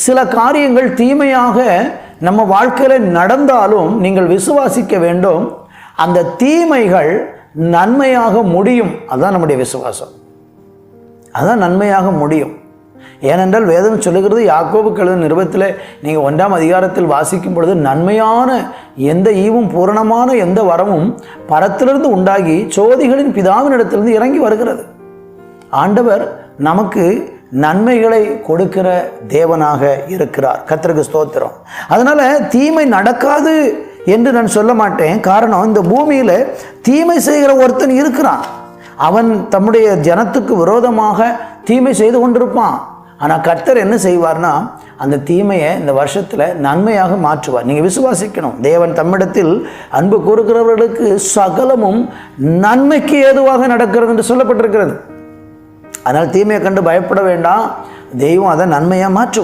சில காரியங்கள் தீமையாக நம்ம வாழ்க்கையில் நடந்தாலும் நீங்கள் விசுவாசிக்க வேண்டும், அந்த தீமைகள் நன்மையாக முடியும். அதுதான் நம்முடைய விசுவாசம். அதுதான் நன்மையாக முடியும். ஏனென்றால் வேதம் சொல்லுகிறது, யாக்கோபுக்கு எழுதின நிருபத்தில் நீங்கள் 1ஆம் அதிகாரத்தில் வாசிக்கும் பொழுது, நன்மையான எந்த ஈவும் பூரணமான எந்த வரமும் பரத்திலிருந்து உண்டாகி சோதிகளின் பிதாவினிடத்திலிருந்து இறங்கி வருகிறது. ஆண்டவர் நமக்கு நன்மைகளை கொடுக்கிற தேவனாக இருக்கிறார். கர்த்தருக்கு ஸ்தோத்திரம். அதனால் தீமை நடக்காது என்று நான் சொல்ல மாட்டேன். காரணம், இந்த பூமியில் தீமை செய்கிற ஒருத்தன் இருக்கிறான். அவன் தம்முடைய ஜனத்துக்கு விரோதமாக தீமை செய்து கொண்டிருப்பான். ஆனால் கர்த்தர் என்ன செய்வார்னா, அந்த தீமையை இந்த வருஷத்தில் நன்மையாக மாற்றுவார். நீங்கள் விசுவாசிக்கணும். தேவன் தம்மிடத்தில் அன்பு கூறுகிறவர்களுக்கு சகலமும் நன்மைக்கு ஏதுவாக நடக்கிறது என்று சொல்லப்பட்டிருக்கிறது. அதனால் தீமையை கண்டு பயப்பட வேண்டாம். தெய்வம் அதை நன்மையாக மாற்றுவார்.